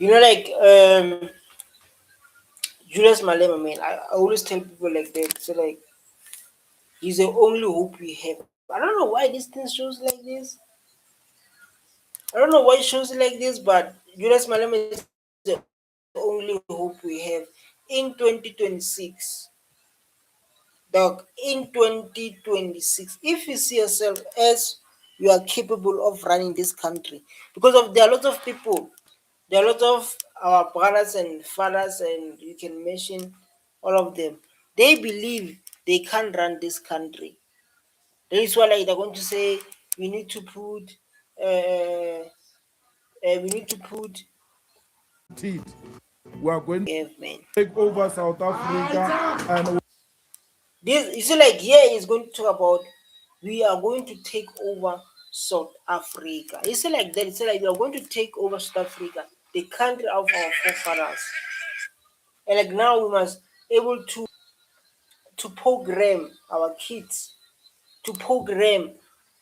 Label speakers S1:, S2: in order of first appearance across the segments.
S1: Like Julius Malema, man. I always tell people like that. So like he's the only hope we have. I don't know why this thing shows like this. I don't know why it shows like this, but Julius Malema is the only hope we have in 2026. Dog, in 2026, if you see yourself as you are capable of running this country, because of there are lots of people, there are lots of our brothers and fathers, and you can mention all of them. They believe they can't run this country. That is why, like, they're going to say we need to put, we need to put
S2: We are going to
S1: EFF, man.
S2: take over South Africa, and
S1: This you see, like here is going to talk about we are going to take over South Africa. You see, like that. It's like we are going to take over South Africa, the country of our forefathers, and like now we must able to program our kids, to program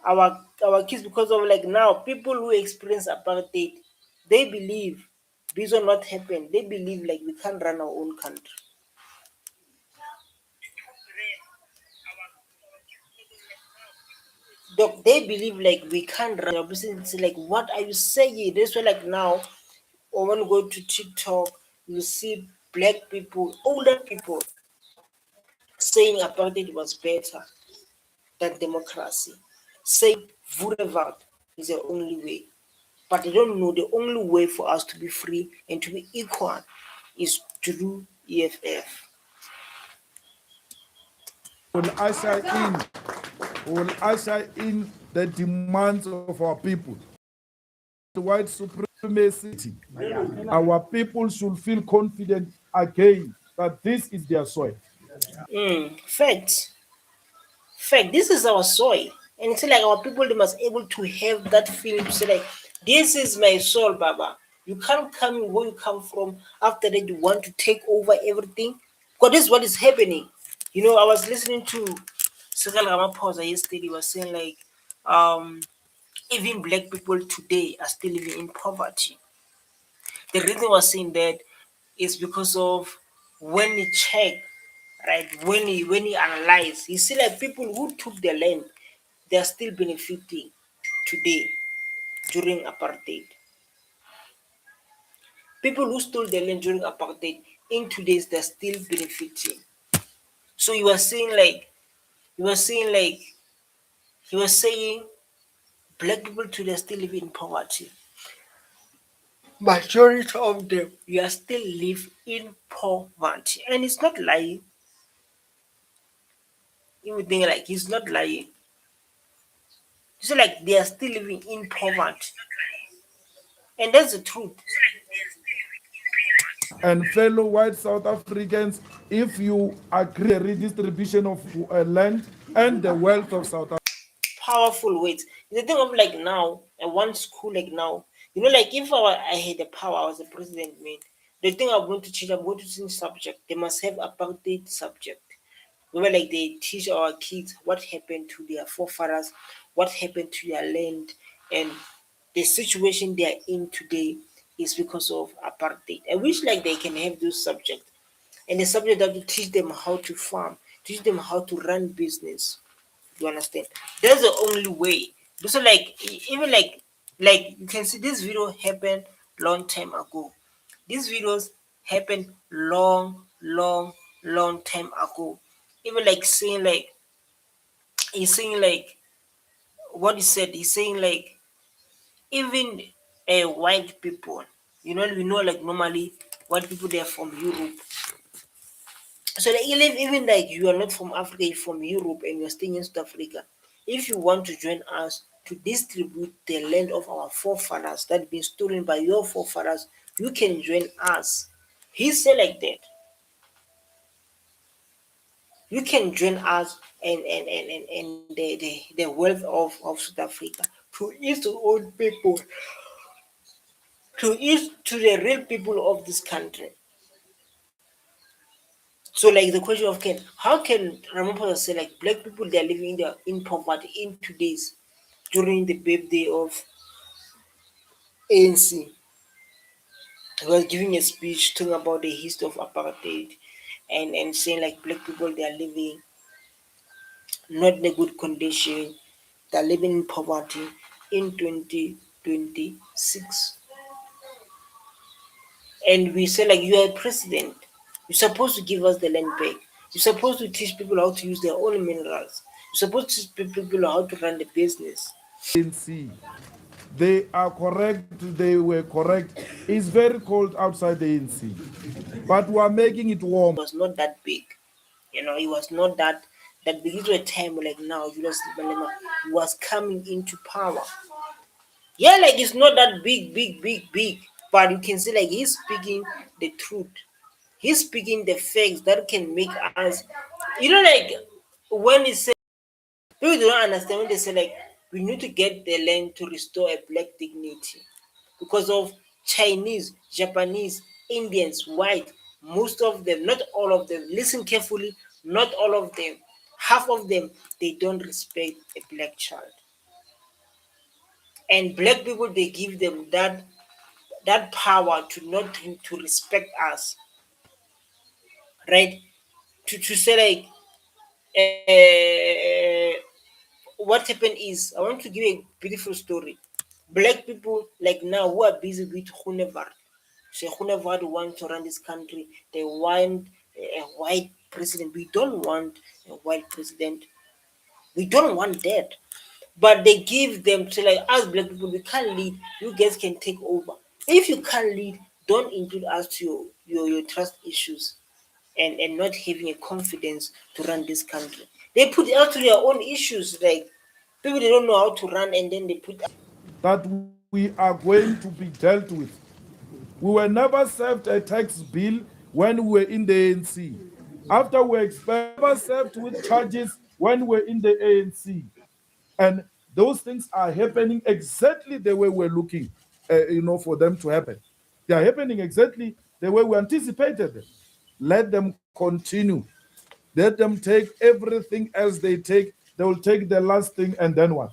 S1: our kids, because of like now people who experience apartheid, they believe based on what happened, they believe like we can't run our own country. They believe like we can't run our business. It's like, what are you saying? That's why like now, or when you go to TikTok, you see black people, older people saying apartheid was better than democracy, saying Vurevat is the only way. But they don't know the only way for us to be free and to be equal is through EFF.
S2: will usher in, will usher in the demands of our people. The white supremacy. Our people should feel confident again that this is their soil.
S1: Fact, fact. This is our soil, and it's like our people they must able to have that feeling to say like, this is my soul, Baba. You can't come where you come from. After that, you want to take over everything. Because this is what is happening. I was listening to Cyril Ramaphosa yesterday. He was saying like, um, even black people today are still living in poverty. The reason I was saying that is because of when he check, right, when he analyze, you see like people who took the land, they are still benefiting today during apartheid. People who stole the land during apartheid in today's they're still benefiting. So you were saying like he was saying black people today still live in poverty. Majority of them you are still live in poverty. And it's not lying. You would think like he's not lying. So like they are still living in poverty. And that's the truth.
S2: And fellow white South Africans, if you agree the redistribution of land and the wealth of South Africa,
S1: Powerful weight. The thing of like now, and one school like now, like if I had the power, I was the president, man. The thing I'm going to change, I'm going to change subject. They must have apartheid subject. Where like they teach our kids what happened to their forefathers, what happened to their land, and the situation they are in today is because of apartheid. I wish like they can have those subjects, and the subject that will teach them how to farm, teach them how to run business. You understand? That's the only way. So like even like you can see this video happened long time ago. These videos happened long time ago. Even like saying like he's saying like what he said. He's saying like even white people. We know like normally white people they're from Europe. So like, even like you are not from Africa, you're from Europe and you're staying in South Africa. If you want to join us to distribute the land of our forefathers that been stolen by your forefathers, you can join us. He said like that. You can join us and the wealth of South Africa to each to old people, to each to the real people of this country. So like the question of how can Ramaphosa say like black people they are living in poverty in today's during the birthday of ANC? He was giving a speech talking about the history of apartheid and saying like black people they are living not in a good condition, they are living in poverty in 2026. And we say like you are a president. You're supposed to give us the land back. You're supposed to teach people how to use their own minerals. You're supposed to teach people how to run the business.
S2: ANC. They are correct, they were correct. It's very cold outside the ANC, but we are making it warm.
S1: It was not that big. It was not that big. It was a time like now, Julius Malema was coming into power. Yeah, like it's not that big, but you can see like he's speaking the truth. He's speaking the facts that can make us, like when he said people do not understand when they say like we need to get the land to restore a black dignity because of Chinese, Japanese, Indians, white, most of them, not all of them. Listen carefully, not all of them. Half of them they don't respect a black child. And black people they give them that power to not to respect us, right? To say like what happened is I want to give a beautiful story. Black people like now who are busy with Hunevar. So Hunevar want to run this country. They want a white president. We don't want a white president. We don't want that. But they give them to like us black people, we can't lead. You guys can take over. If you can't lead, don't include us to your trust issues and not having a confidence to run this country. They put out to their own issues, like people they don't know how to run and then they put
S2: That we are going to be dealt with. We were never served a tax bill when we were in the ANC. After we were expelled, never served with charges when we were in the ANC. And those things are happening exactly the way we're looking, for them to happen. They are happening exactly the way we anticipated them. Let them continue. Let them take everything else they take. They will take the last thing, and then what?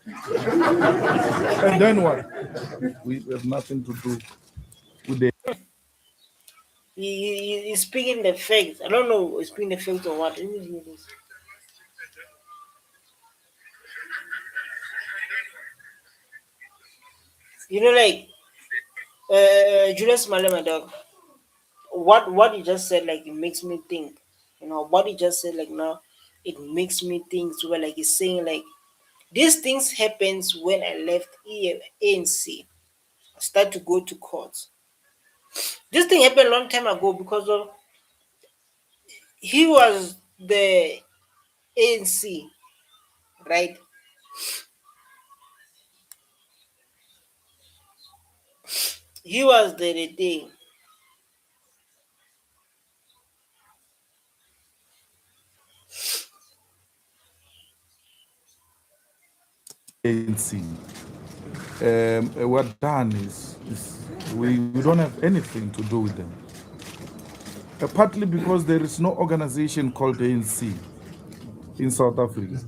S2: And then what? We have nothing to do with the.
S1: he's speaking the facts. I don't know he's speaking the facts or what. Let me do this. Like Julius Malema dog. What you just said like it makes me think. What you just said like now it makes me think. So like he's saying like these things happens when I left ANC. I start to go to court. This thing happened a long time ago because of he was the ANC, right? He was the thing.
S2: ANC. What done is we don't have anything to do with them. Partly because there is no organization called the ANC in South Africa.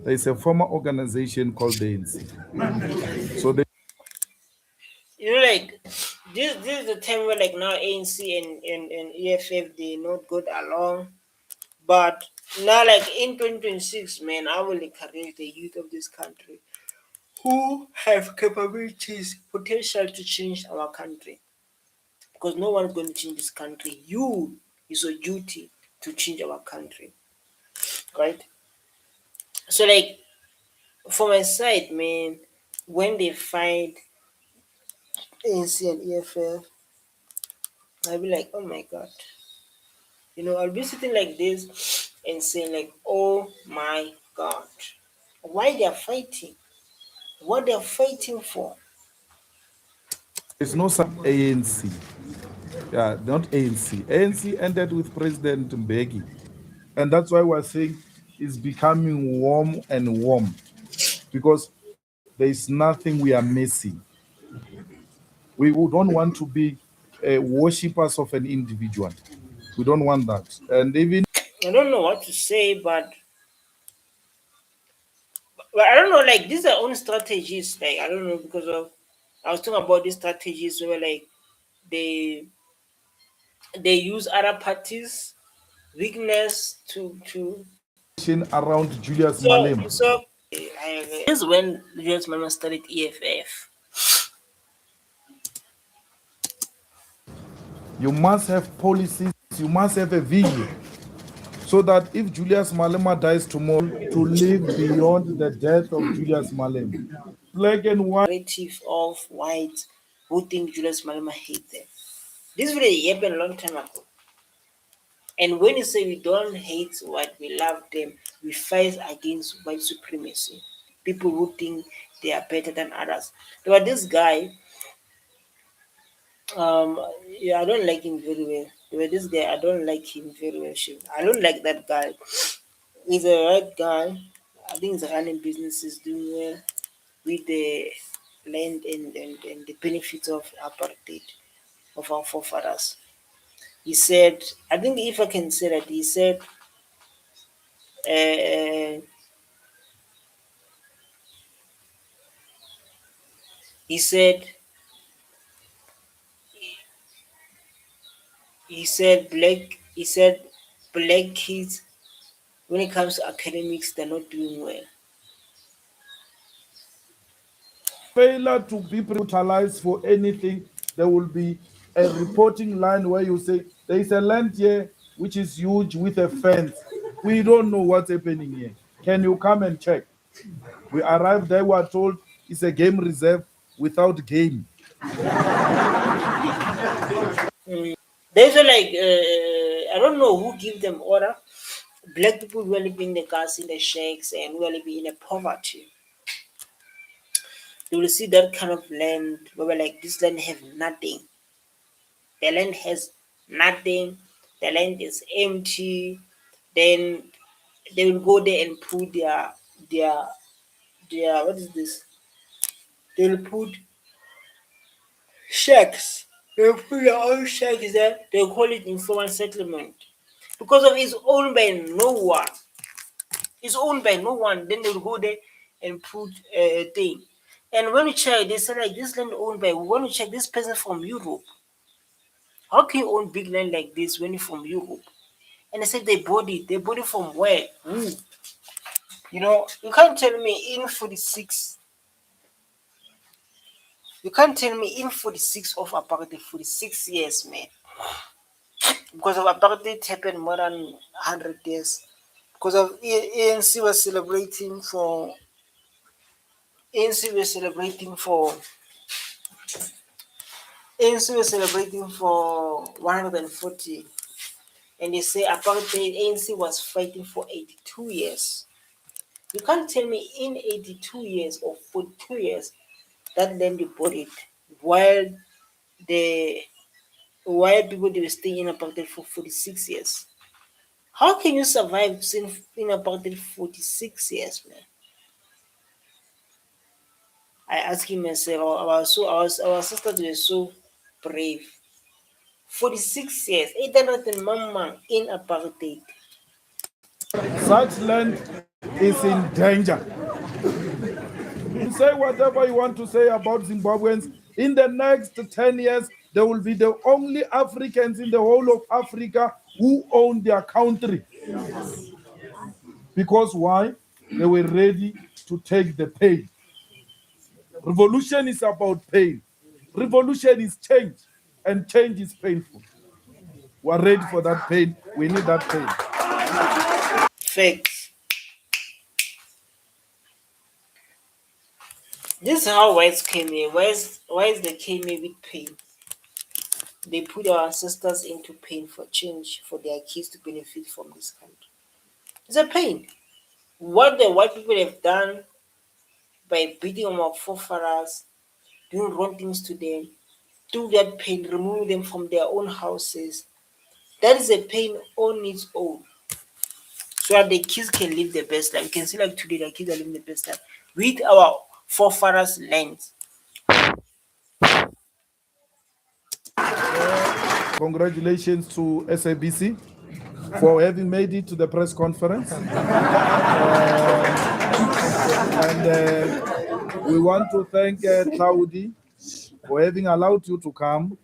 S2: There is a former organization called the ANC. So they
S1: Like this is the time where like now ANC and EFF they not good along. But now like in 2026, man, I will encourage the youth of this country who have capabilities, potential to change our country. Because no one's going to change this country. You is your duty to change our country. Right? So like for my side, man, when they find ANC and EFF, I'll be like, oh my god. I'll be sitting like this and saying like, oh my god. Why they are fighting? What they are fighting for?
S2: there's no ANC. Yeah, not ANC. ANC ended with President Mbeki. And that's why we're saying it's becoming warm and warm because there is nothing we are missing. We don't want to be worshippers of an individual. We don't want that. And even
S1: I don't know what to say, but I don't know. Like these are own strategies. Like I don't know because of I was talking about these strategies where like they they use other parties' weakness to
S2: Around Julius
S1: so
S2: Malema.
S1: so this is when Julius Malema started EFF.
S2: You must have policies, you must have a vision, so that if Julius Malema dies tomorrow, to live beyond the death of Julius Malema. Black and white.
S1: Narrative of whites who think Julius Malema hate them. This really happened a long time ago. And when you say we don't hate white, we love them, we fight against white supremacy. People who think they are better than others. There was this guy, yeah, I don't like him very well. There was this guy, I don't like him very well. I don't like that guy. He's a right guy. I think he's running businesses, doing well with the land and the benefits of apartheid of our forefathers. He said, I think if I can say that, he said, uh, he said, he said, black kids, when it comes to academics, they're not doing well.
S2: Failure to be utilized for anything, there will be a reporting line where you say there is a land here which is huge with a fence. We don't know what's happening here. Can you come and check? We arrived there, we are told it's a game reserve without game.
S1: There's like I don't know who give them order. Black people who are living in the cars in the shacks and who are living in a poverty. You will see that kind of land where we're like this land have nothing. The land has nothing. The land is empty. Then they will go there and put their what is this? They will put shacks. They will put their own shacks there. They call it informal settlement because of it's owned by no one. It's owned by no one. Then they will go there and put a thing. And when you check, they say like this land owned by. When you check this person from Europe, how can you own big land like this when you're from Europe? And they said they bought it. They bought it from where? Who? You know, you can't tell me in 46. You can't tell me in 46 of apartheid, 46 years, man. Because of apartheid happened more than 100 years. Because of ANC was celebrating for ANC was celebrating for ANC was celebrating for 140, and they say apartheid ANC was fighting for 82 years. You can't tell me in 82 years or 42 years that land you bought it while the while people they were staying in apartheid for 46 years. How can you survive in apartheid 46 years, man? I asked him myself, our sisters were so brave. 46 years, 800 and mama in apartheid.
S2: Such land is in danger. Say whatever you want to say about Zimbabweans. In the next 10 years, they will be the only Africans in the whole of Africa who own their country. Because why? They were ready to take the pain. Revolution is about pain. Revolution is change, and change is painful. We're ready for that pain. We need that pain.
S1: Facts. This is how whites came here. Why is they came here with pain? They put our ancestors into pain for change, for their kids to benefit from this country. It's a pain. What the white people have done by beating on our forefathers, doing wrong things to them, through that pain, removing them from their own houses, that is a pain on its own. So that the kids can live the best life. You can see like today the kids are living the best life with our forefathers' lands.
S2: Congratulations to SABC for having made it to the press conference. And we want to thank Claudi for having allowed you to come.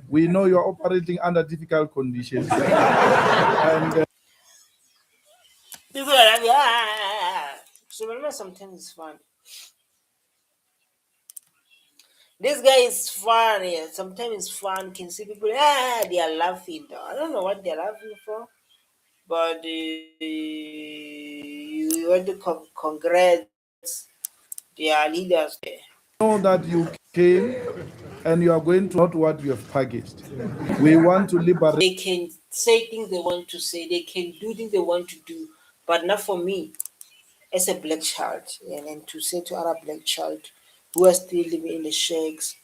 S2: We know you're operating under difficult conditions. And
S1: People are like, yeah. So remember, sometimes it's fun. This guy is fun. Yeah. Sometimes it's fun. Can see people, they are laughing. I don't know what they're laughing for, but you want to congrats their leaders there.
S2: know that you came and you are going to not what you have packaged. We want to liberate.
S1: They can say things they want to say. They can do things they want to do, but not for me as a black child. And to say to other black child who are still living in the shacks,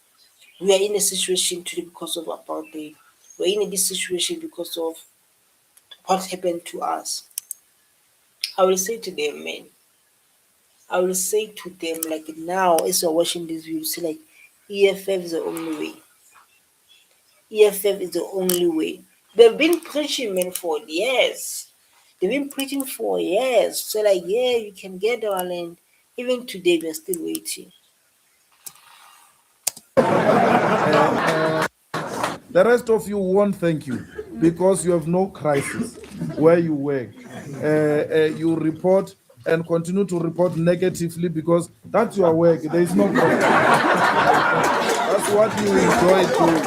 S1: we are in a situation today because of apartheid. We're in this situation because of what happened to us. I will say to them, man, I will say to them, like now, as you're watching this video, say like EFF is the only way. EFF is the only way. They've been preaching, man, for years. They've been preaching for years. So like, yeah, you can get our land. Even today, we're still waiting.
S2: The rest of you won't thank you because you have no crisis where you work. You report and continue to report negatively because that's your work. There is no problem. That's what you enjoy doing.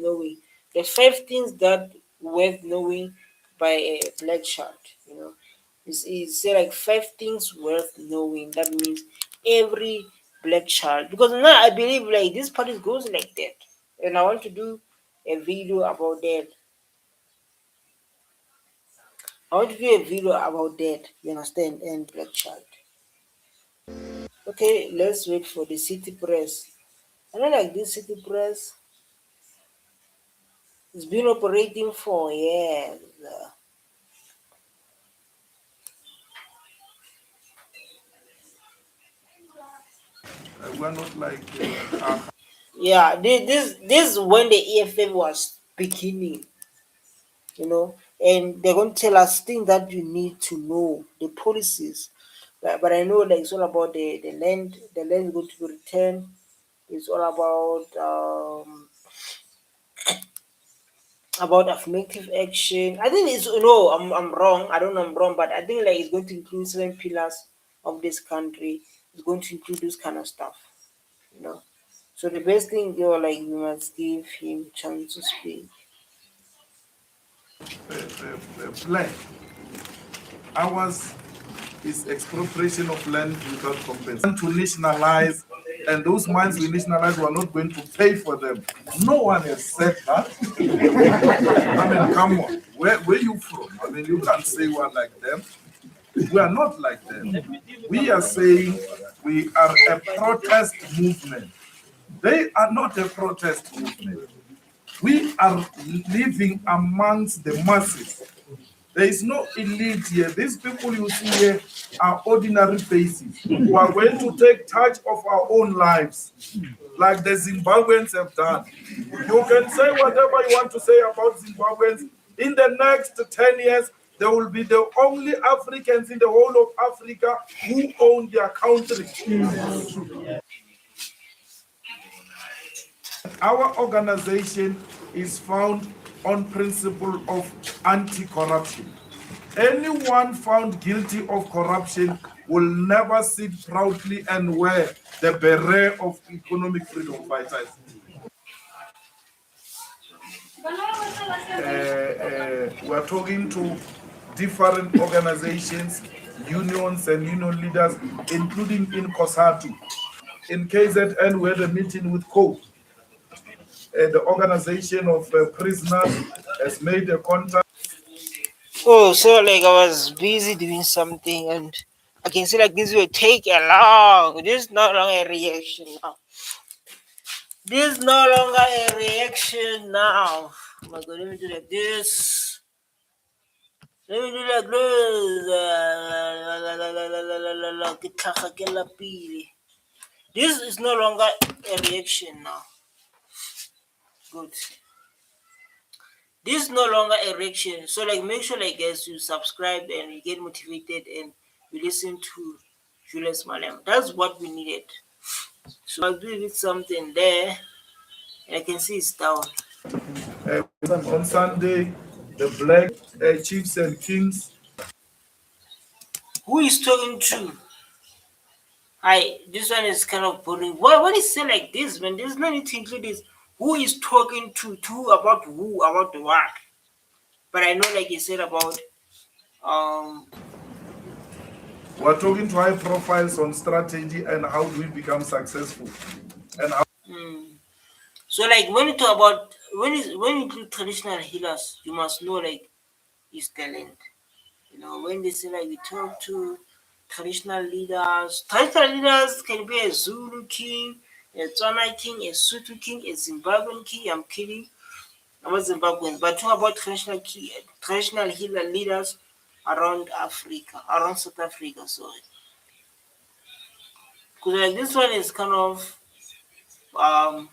S1: Knowing the 5 things that worth knowing by a black child, it's say like 5 things worth knowing. That means every black child, because now I believe like this party goes like that, and I want to do a video about that. I want to do a video about that, you understand, and black child. Okay, let's wait for the city press. I don't like this city press. It's been operating for years.
S2: We're not like
S1: Yeah, this is when the EFF was beginning, and they're going to tell us things that you need to know, the policies. But I know like it's all about the land. The land is going to be returned. It's all about affirmative action. I think it's no, I'm wrong. I don't know I'm wrong, but I think like it's going to include 7 pillars of this country. It's going to include this kind of stuff, you know. So the best thing you're like you must give him chance to speak.
S2: plan. Ours is expropriation of land without compensation. To nationalize, and those mines we nationalize, we are not going to pay for them. No one has said that. I mean, come on. Where you from? I mean, you can't say we're like them. We are not like them. We are saying we are a protest movement. They are not a protest movement. We are living amongst the masses. There is no elite here. These people you see here are ordinary faces who are going to take charge of our own lives, like the Zimbabweans have done. You can say whatever you want to say about Zimbabweans. In the next 10 years, they will be the only Africans in the whole of Africa who own their country. Our organization is found on principle of anti-corruption. Anyone found guilty of corruption will never sit proudly and wear the beret of economic freedom fighters. We're talking to different organizations, unions and union leaders, including in COSATU. In KZN, we had a meeting with COPE. The organization of prisoners has made a contact.
S1: Oh, so like I was busy doing something, and I can see like this will take a long. This is no longer a reaction now. This is no longer a reaction now. Oh my god, let me do like this. Let me do like this. This is no longer a reaction now. Good. This is no longer a reaction. So like make sure like guys you subscribe and you get motivated and you listen to Julius Malema. That's what we needed. So I'll do with something there I can see it's down.
S2: On Sunday, the black chiefs and kings.
S1: Who is talking to? This one is kind of boring. Why is it like this, man? There's no need to include this. Who is talking to about who about the what? But I know, like you said about um.
S2: We're talking to high profiles on strategy and how do we become successful. And how
S1: So like when you talk about when you do traditional healers, you must know like his talent. You know, when they say like we talk to traditional leaders can be a Zulu king, a Tswana king, a Sutu king, a Zimbabwean king. I'm kidding. I'm not Zimbabwean, but talk about traditional healer leaders around Africa, around South Africa. Sorry, because like this one is kind of um.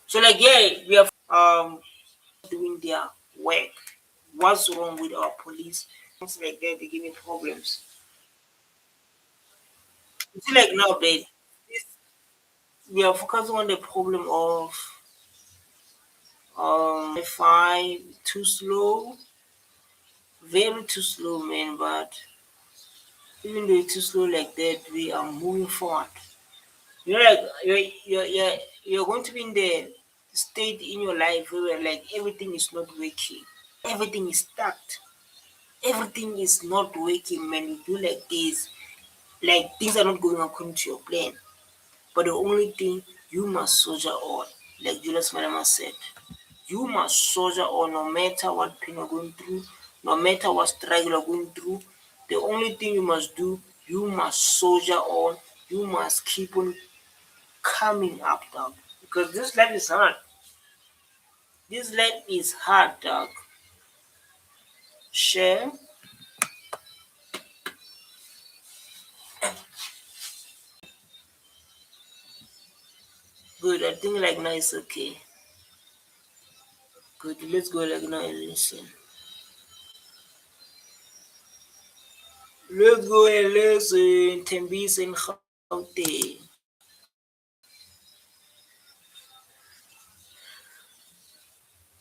S1: So like yeah, we are doing their work. What's wrong with our police? Things like that, they give me problems. You see, like now, this, we are focusing on the problem of Wi-Fi too slow, very too slow, man. But even though it's too slow like that, we are moving forward. You know, like you're going to be in the state in your life where like everything is not working, everything is stuck, everything is not working, man. You do like this, like things are not going according to your plan. But the only thing you must soldier on, like Julius Malema said, you must soldier on no matter what pain you're going through, no matter what struggle you're going through. The only thing you must do, you must soldier on, you must keep on coming up, dog. Because this life is hard. This life is hard, dog. Share. Good. I think like now it's okay. Good. Let's go like now and listen. Let's go and listen. Tembis and Gauteng.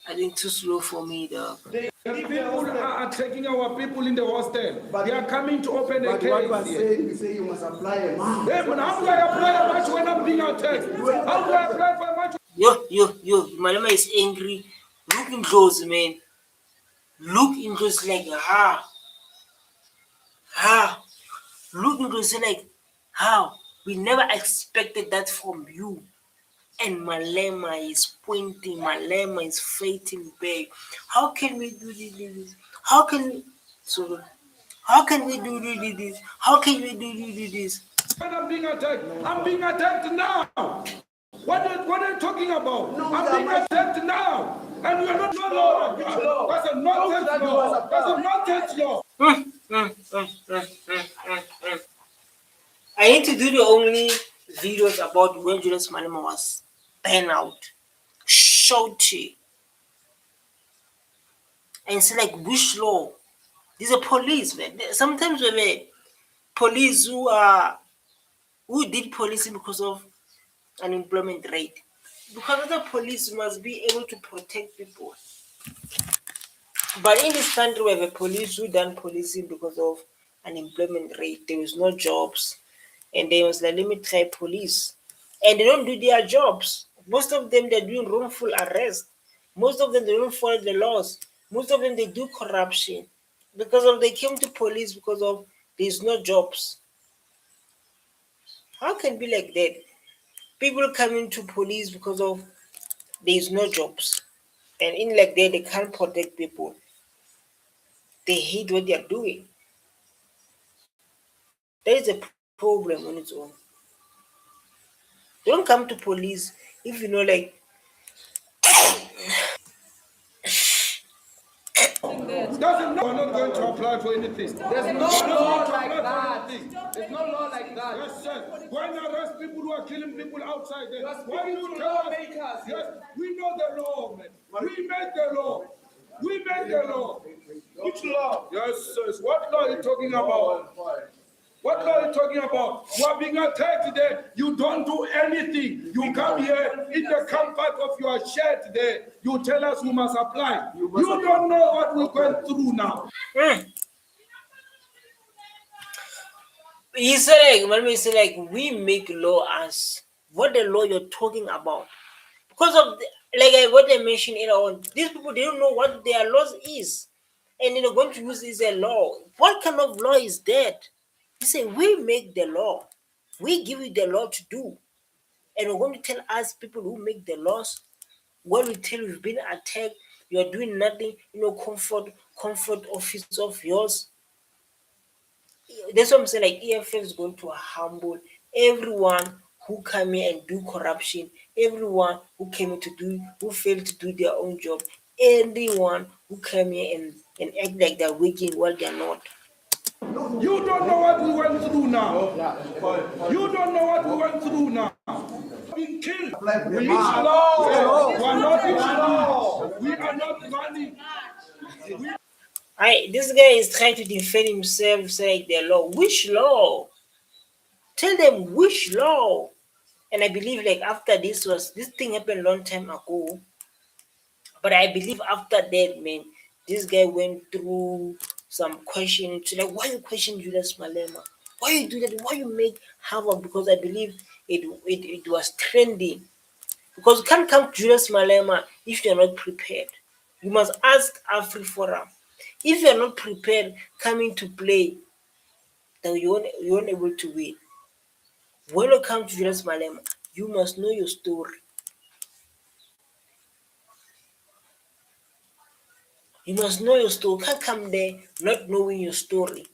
S1: I think too slow for me, dog.
S2: people are attacking our people in the hostel. They are coming to open a case.
S3: What was saying, we say you must apply a mask.
S2: Hey, but how do I apply a match when I'm being attacked? How do I apply for a match?
S1: Yo, Malema is angry. Look in close, man. Look in close like ha. Look in close like how. We never expected that from you. And Malema is pointing, Malema is fighting back. How can we do this? How can we so how can we do this? How can we do this?
S2: When I'm being attacked now. What are you talking about?
S3: No,
S2: I'm being attacked now. And we are not law. That's a nonsense law. That's a nonsense law.
S1: I need to do the only videos about when Julius Malema was banned out, shouty, and say like which law? These are police, man. Sometimes we have police who did policing because of unemployment rate. Because the police must be able to protect people. But in this country, we have a police who done policing because of unemployment rate. There was no jobs, and they was like, let me try police, and they don't do their jobs. Most of them they're doing wrongful arrest. Most of them they don't follow the laws. Most of them they do corruption because of they came to police because of there's no jobs. How can it be like that? People coming to police because of there's no jobs, and in like that they can't protect people. They hate what they are doing. There is a problem on its own. Don't come to police if you know like
S2: Doesn't know. We're not going to apply for anything.
S3: There's no law like that. There's no law like that.
S2: Yes, sir. Why not arrest people who are killing people outside there?
S3: You're
S2: Why
S3: speaking
S2: you
S3: to
S2: tell us?
S3: lawmakers.
S2: Yes, we know the law, man. We made the law. We made the law.
S3: Which law?
S2: Yes, sir. What law are you talking about? What law are you talking about? You are being attacked there. You don't do anything. You come here in the comfort of your shed there. You tell us we must apply. You don't know what we're going through now.
S1: He said, when we say like we make law as what the law you're talking about, because of what I mentioned earlier on, these people they don't know what their laws is, and they're going to use this as a law. What kind of law is that? He said we make the law, we give you the law to do, and we're going to tell us people who make the laws when we tell you've been attacked, you're doing nothing, comfort office of yours. That's what I'm saying. Like EFF is going to humble everyone who come here and do corruption, everyone who who failed to do their own job, anyone who come here and act like they're working while they're not.
S2: You don't know what we went through now. You don't know what we went through now. Being killed. We are not running.
S1: This guy is trying to defend himself, saying the law. Which law? Tell them which law. And I believe like after this thing happened long time ago. But I believe after that, man, this guy went through some questions. Like, why you question Julius Malema? Why you do that? Why you make havoc? Because I believe it was trending. Because you can't come to Julius Malema if you're not prepared. You must ask Afri Forum. If you're not prepared coming to play, then you won't able to win. When you come to Julius Malema, you must know your story. You must know your story. You can't come there not knowing your story.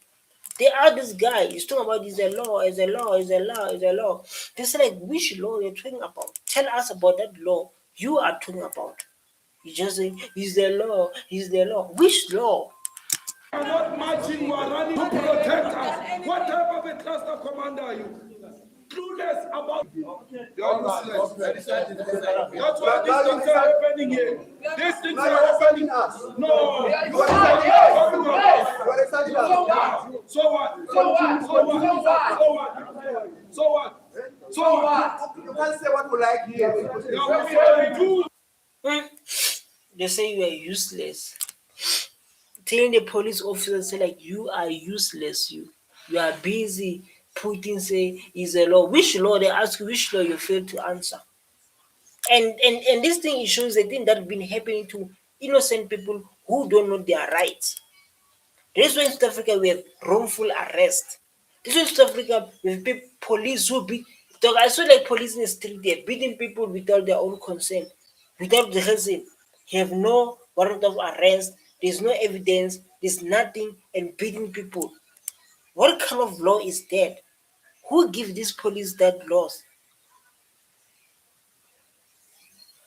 S1: They are this guy. He's talking about is a law, is a law, is a law, is a law. They say like which law you're talking about? Tell us about that law you are talking about. You just say is the law, is the law. Which law?
S2: We are not marching, we are running to protect us. What type of a cluster commander are you? Clueless about useless. That's why these things are happening here. These things are happening. No, you are talking about. So what? So what? So what? So what? So what?
S3: You can't say what you like here.
S1: They say you are useless. Telling the police officer say like you are useless. You are busy putting say is a law. Which law? They ask you which law you fail to answer. And this thing it shows the thing that been happening to innocent people who don't know their rights. This way in South Africa we have wrongful arrest. This way in South Africa we have police who beat. I saw like police in the street there beating people without their own consent, without the reason. You have no warrant of arrest. There's no evidence. There's nothing, and beating people. What kind of law is that? Who gives these police that laws?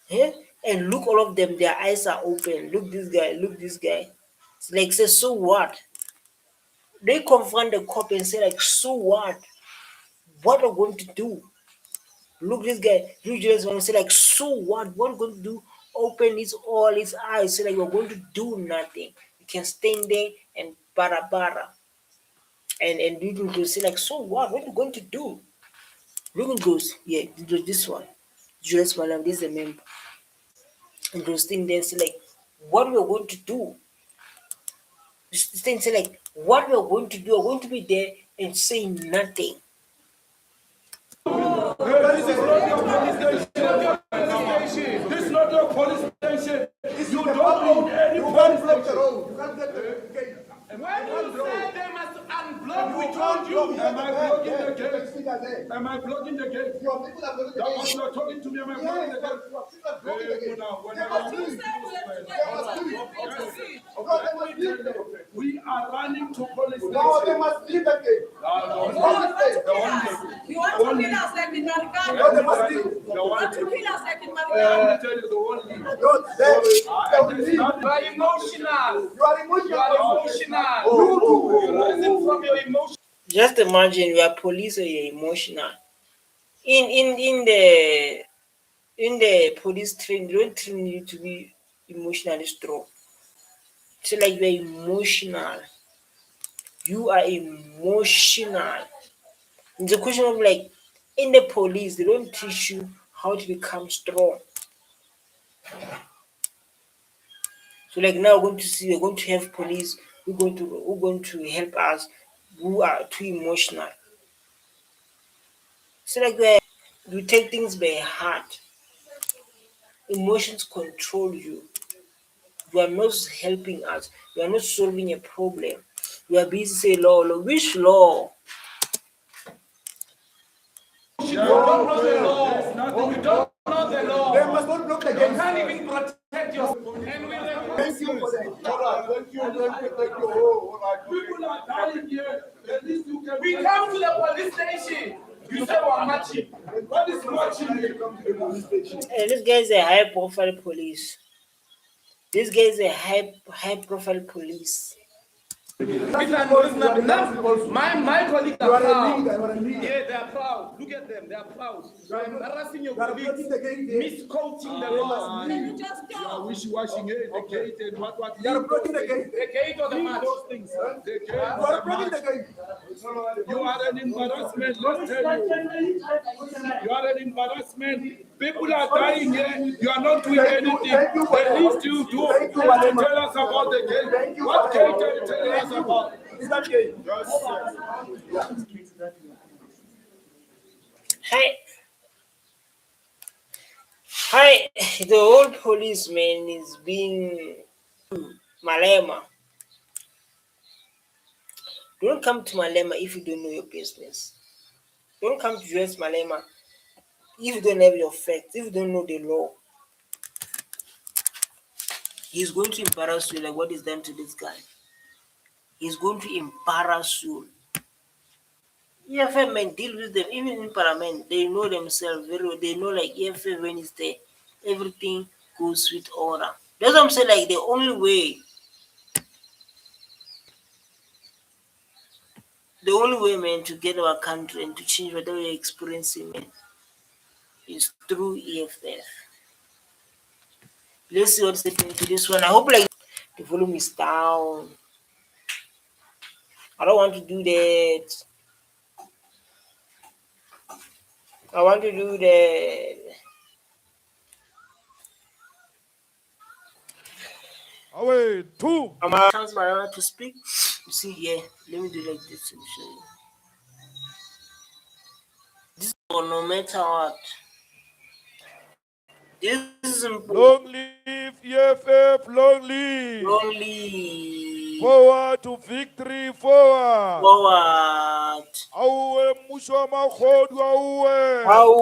S1: Yeah? And look, all of them, their eyes are open. Look this guy, look this guy. It's like say, so what? They confront the cop and say, like, so what? What are we going to do? Look this guy, you just want to say, like, so what? What are we going to do? Open his eyes, say like we're going to do nothing. You can stand there and bara. And you can go say, like, so what? What are you going to do? Logan goes, yeah, this one. Julius Malema, this is a member. And goes thing there say like what we're going to do. This thing say like what we're going to do, we're going to be there and say nothing.
S2: This is not your police station. This is not your police station. You don't own any police station.
S3: When you said they must unblock, we told you.
S2: Am I blocking the gate? Am I blocking the gate? You are talking to me. Am I blocking the gate? We are running to police station.
S3: No, they must leave the gate.
S4: You want to kill us like in Marikana? You want to kill us like in Marikana?
S3: You are emotional. You are emotional. You're rising from your emotion.
S1: Just imagine you are police or you're emotional. In the police training, they don't train you to be emotionally strong. So like you're emotional. You are emotional. It's a question of like in the police, they don't teach you how to become strong. So like now we're going to have police who are going to help us who are too emotional. So like we take things by heart. Emotions control you. You are not helping us. You are not solving a problem. You are busy saying law. Which law?
S3: You don't know the law. You don't know the law. They must not block the gate. You can't even protect yourself. And we thank you for that. Thank you. Oh, all right. People are dying here. At least you can. We come to the police station. You say we're marching. What is marching? You come to the police station.
S1: Hey, this guy is a high profile police. This guy is a high profile police.
S3: My colleagues are proud. Yeah, they are proud. Look at them. They are proud. You are embarrassing your colleagues. Misquoting the law.
S4: Can you just
S2: You are
S4: go?
S2: wishy-washing the gate and what
S3: You are blocking the gate.
S2: the gate or the march. Those things. The gate.
S3: You are blocking the gate.
S2: You are an embarrassment. Let's tell you. You are an embarrassment. People are dying here. You are not doing anything.
S3: Thank you,
S2: The least you do is to tell us about the gate. What gate are you telling us about?
S3: Is that gate?
S1: Hi, hi. The old policeman is being Malema. Don't come to Malema if you don't know your business. Don't come to Julius Malema if you don't have your facts, if you don't know the law. He's going to embarrass you like what is done to this guy. He's going to embarrass you. EFF men deal with them, even in parliament, they know themselves very well. They know like EFF when it's there, everything goes with order. That's what I'm saying, like the only way, man, to get our country and to change whatever you're experiencing, man, is through EFF. Let's see what's happening to this one. I hope like the volume is down. I don't want to do that. I want to do that.
S2: Away, two.
S1: I'm gonna chance my to speak. You see, yeah, let me do like this to show you. This is no matter what. This is important.
S2: Long live EFF, long live.
S1: Only
S2: Forward to victory, forward.
S1: forward.
S2: Auwe mushoma khodu auwe.
S1: How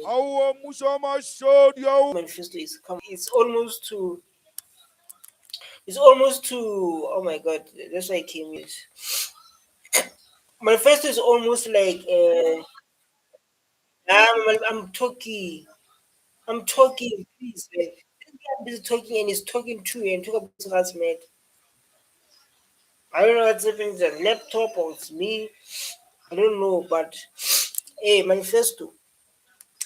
S2: Auwe mushoma shodi auwe.
S1: manifesto is coming. It's almost to oh my god, that's why I came here. Manifesto is almost like I'm talking, please, man. This guy is busy talking and he's talking to you and talk about his husband. I don't know what's happening to the laptop or it's me. I don't know, but hey, Manifesto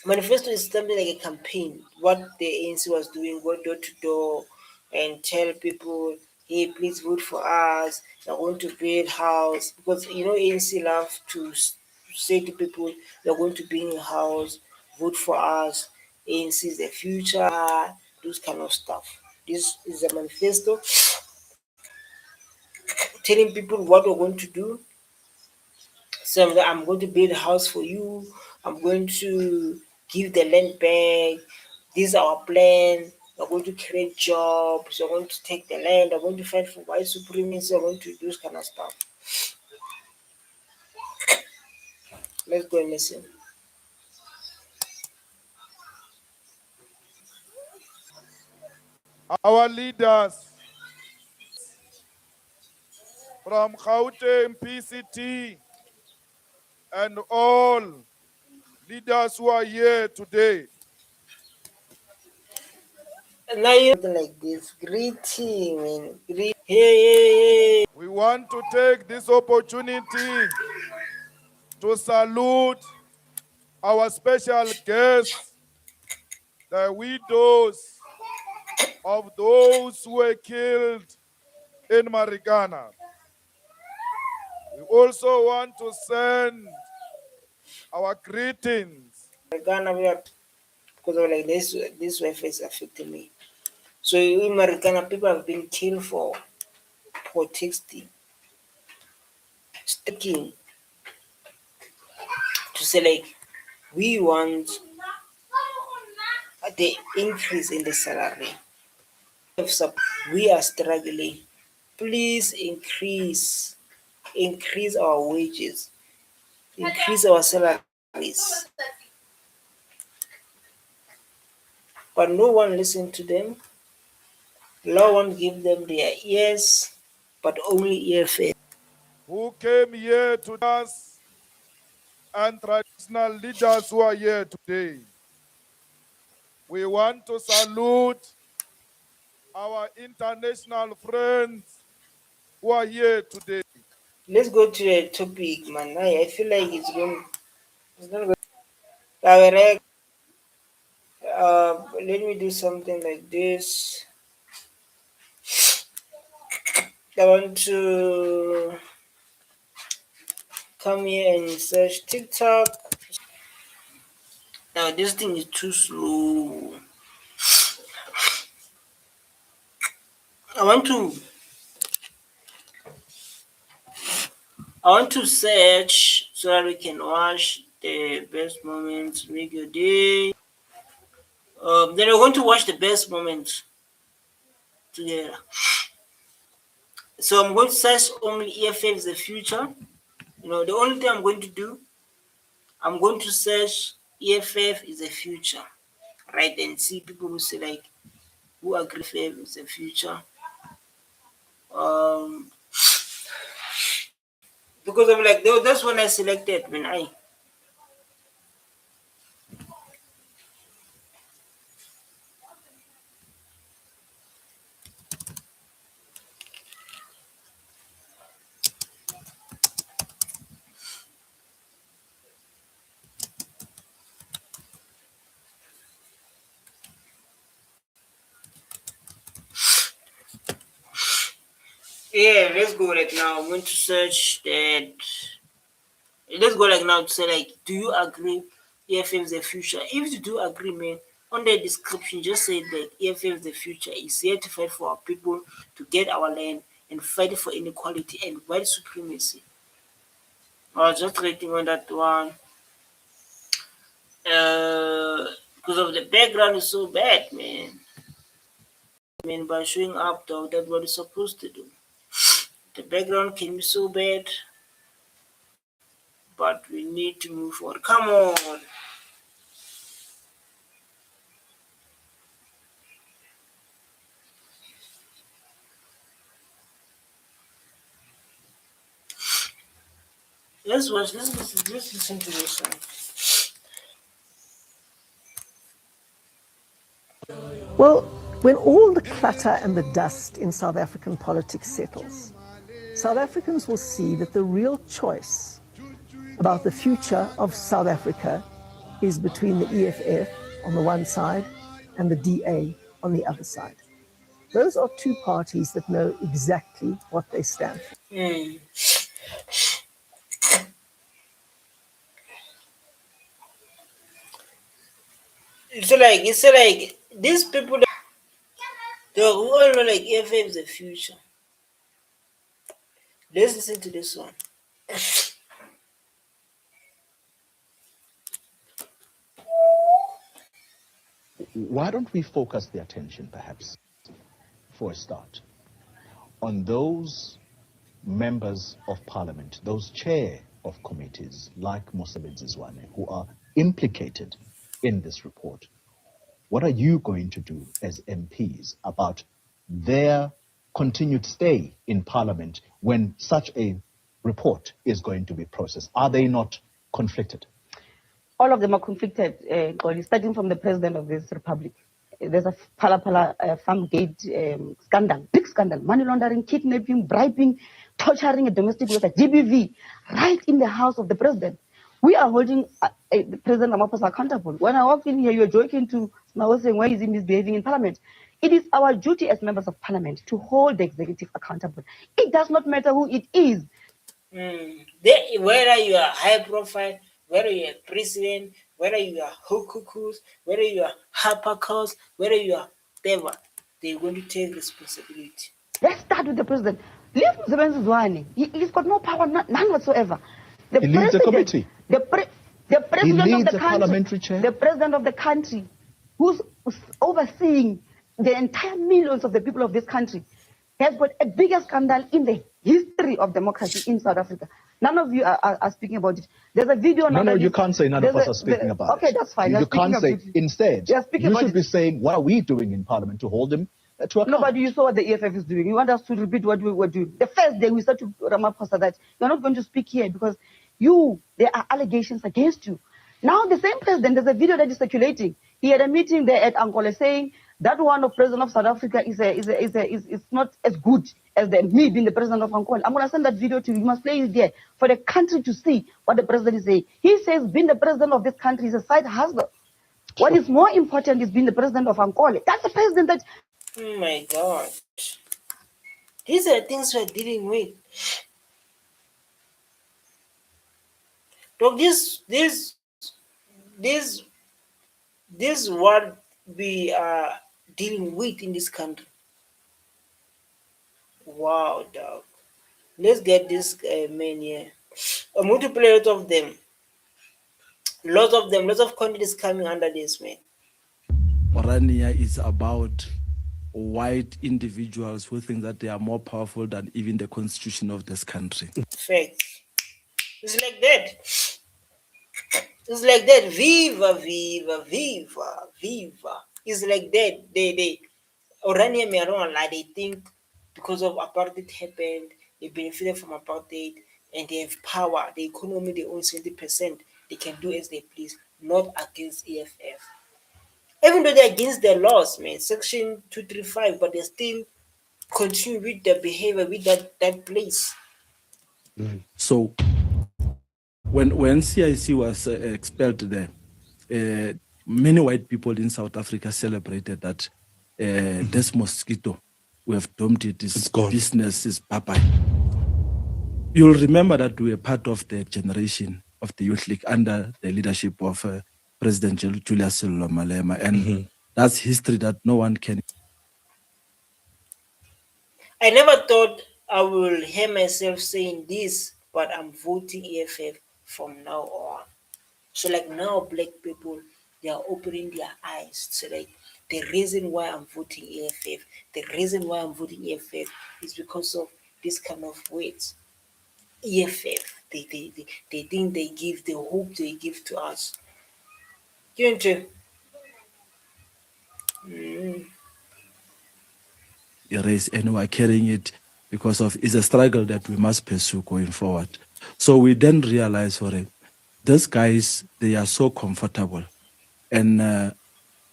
S1: is something like a campaign. What the ANC was doing, go door to door and tell people, hey, please vote for us. We're going to build house because ANC love to say to people, we're going to build a house, vote for us. ANC is the future, those kind of stuff. This is a manifesto telling people what we're going to do. So I'm going to build a house for you. I'm going to give the land back. This is our plan. We're going to create jobs. We're going to take the land. We're going to fight for white supremacy. We're going to do this kind of stuff. Let's go and listen.
S2: Our leaders from Gauteng, PCT, and all leaders who are here today.
S1: And now you something like this. Greeting, man. Hey.
S2: We want to take this opportunity to salute our special guests, the widows of those who were killed in Marikana. We also want to send our greetings.
S1: Ghana, because of like this Wi-Fi is affecting me. So in Marikana, people have been killed for protesting, sticking to say like we want the increase in the salary. We are struggling. Please increase our wages, increase our salaries. But no one listened to them. No one gave them their ears, but only EFF.
S2: Who came here to us and traditional leaders who are here today. We want to salute our international friends who are here today.
S1: Let's go to the topic, man. I feel like it's not going. Direct. Let me do something like this. I want to come here and search TikTok. Now this thing is too slow. I want to search so that we can watch the best moments, make your day. Then we're going to watch the best moments together. So I'm going to search only EFF the future. You know, the only thing I'm going to do, I'm going to search EFF is the future, right? And see people who say like, who agree EFF is the future. Because I'm like, that's when I selected when I. Yeah, let's go like now. I'm going to search that. Let's go like now to say like, do you agree EFF is the future? If you do agree, man, on the description just say that EFF is the future is here to fight for our people, to get our land, and fight for inequality and white supremacy. I was just rating on that one. Because of the background is so bad, man. I mean, by showing up though, that's what it's supposed to do. The background can be so bad, but we need to move forward. Come on. Let's watch. Let's listen to this one.
S5: Well, when all the clutter and the dust in South African politics settles, South Africans will see that the real choice about the future of South Africa is between the EFF on the one side and the DA on the other side. Those are two parties that know exactly what they stand for.
S1: It's like these people, they all know like EFF is the future. Let's listen to this one.
S6: Why don't we focus the attention, perhaps, for a start, on those members of parliament, those chair of committees like Mosebenzi Zwane, who are implicated in this report? What are you going to do as MPs about their continued stay in parliament when such a report is going to be processed? Are they not conflicted?
S7: All of them are conflicted, starting from the president of this republic. There's a Pala farm gate scandal, big scandal, money laundering, kidnapping, bribing, torturing a domestic worker, GBV, right in the house of the president. We are holding President Ramaphosa accountable. When I walked in here, you're joking to Smao saying, why is he misbehaving in parliament? It is our duty as members of parliament to hold the executive accountable. It does not matter who it is.
S1: Whether you are high profile, whether you are president, whether you are hukukus, whether you are hypercos, whether you are whatever, they're going to take responsibility.
S7: Let's start with the president. Leave Msebenzi Zwane. He's got no power, none whatsoever. The
S6: He leads a committee.
S7: The president of
S6: leads
S7: the
S6: a
S7: country,
S6: parliamentary chair.
S7: the president of the country, who's overseeing the entire millions of the people of this country, has got a bigger scandal in the history of democracy in South Africa. None of you are speaking about it. There's a video.
S6: No, you can't say none of us are speaking about it.
S7: Okay, that's fine.
S6: You can't say. Instead, you should be
S7: it.
S6: saying, what are we doing in Parliament to hold him to account?
S7: No, but you saw what the EFF is doing. You want us to repeat what we were doing. The first day we said to Ramaphosa that you're not going to speak here because there are allegations against you. Now the same president, there's a video that is circulating. He had a meeting there at Angola saying that one of president of South Africa is not as good as me being the president of Angola. I'm going to send that video to you. You must play it there for the country to see what the president is saying. He says being the president of this country is a side hustle. What is more important is being the president of Angola. That's the president that...
S1: Oh my God. These are things we're dealing with. Look, this is what we are dealing with in this country. Wow, dog. Let's get this man here. I'm going to play a lot of them. Lots of content is coming under this, man.
S8: Orania is about white individuals who think that they are more powerful than even the constitution of this country.
S1: Fact. It's like that. It's like that. Viva, viva, viva, viva. It's like that. They Orania may not lie. They think because of apartheid happened, they benefited from apartheid and they have power. The economy they own 70%. They can do as they please, not against EFF. Even though they're against their laws, man, Section 235, but they still continue with their behavior with that place.
S8: So when CIC was expelled there, many white people in South Africa celebrated that this mosquito, we have domed it, this business is bye-bye. You'll remember that we were part of the generation of the Youth League under the leadership of President Julius Malema, and that's history that no one can.
S1: I never thought I will hear myself saying this, but I'm voting EFF from now on. So like now black people, they are opening their eyes. So like the reason why I'm voting EFF, the reason why I'm voting EFF is because of this kind of words. EFF, they think they give the hope they give to us. You know,
S8: erase, and we're carrying it because of it's a struggle that we must pursue going forward. So we then realize, sorry, these guys, they are so comfortable. And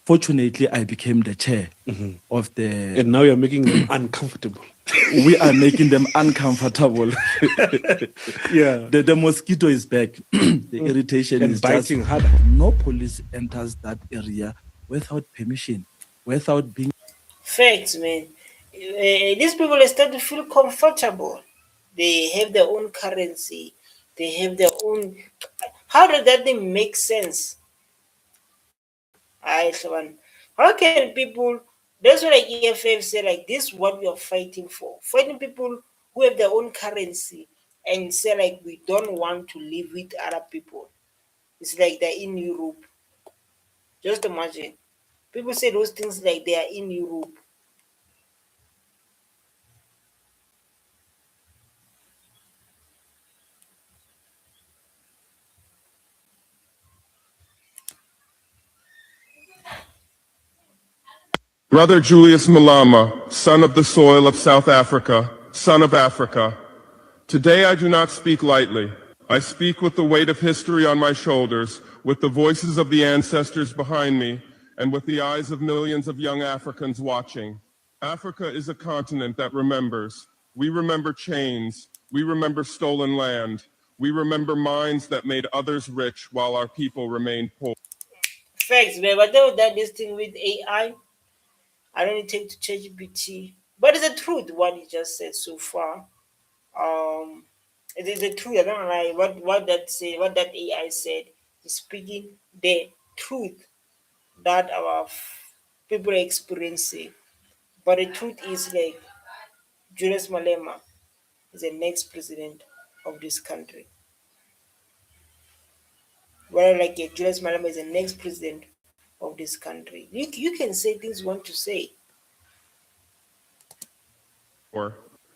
S8: fortunately, I became the chair of the...
S9: And now you're making them uncomfortable.
S8: We are making them uncomfortable. Yeah. The mosquito is back. The irritation
S9: and
S8: is
S9: biting
S8: just,
S9: harder.
S8: no police enters that area without permission, without being...
S1: Facts, man. These people start to feel comfortable. They have their own currency. They have their own. How does that thing make sense? How can people? That's what like EFF say. Like this, is what we are fighting for. Fighting people who have their own currency and say like we don't want to live with other people. It's like they're in Europe. Just imagine. People say those things like they are in Europe.
S10: Brother Julius Malema, son of the soil of South Africa, son of Africa, today I do not speak lightly. I speak with the weight of history on my shoulders, with the voices of the ancestors behind me, and with the eyes of millions of young Africans watching. Africa is a continent that remembers. We remember chains. We remember stolen land. We remember mines that made others rich while our people remained poor.
S1: Facts, man. But though that this thing with AI, I don't need to take to ChatGPT. But it's the truth what he just said so far. It is the truth. I don't lie. What that say? What that AI said is speaking the truth that our people are experiencing. But the truth is like Julius Malema is the next president of this country. Whether like Julius Malema is the next president of this country. You can say things you want to say.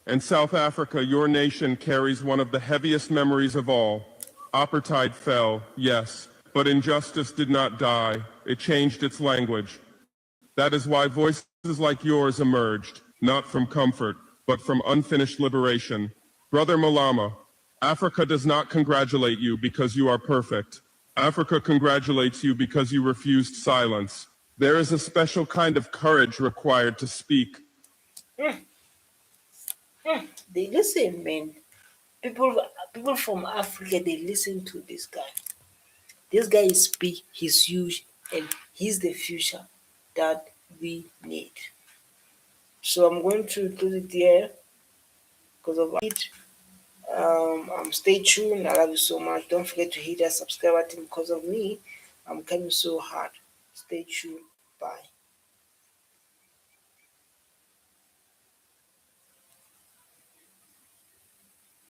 S10: And South Africa, your nation, carries one of the heaviest memories of all. Apartheid fell, yes, but injustice did not die. It changed its language. That is why voices like yours emerged, not from comfort, but from unfinished liberation. Brother Malama, Africa does not congratulate you because you are perfect. Africa congratulates you because you refused silence. There is a special kind of courage required to speak.
S1: They listen, man. People from Africa, they listen to this guy. This guy is big, he's huge, and he's the future that we need. So I'm going to close it here because of it. Stay tuned. I love you so much. Don't forget to hit that subscribe button because of me. I'm coming so hard. Stay tuned. Bye.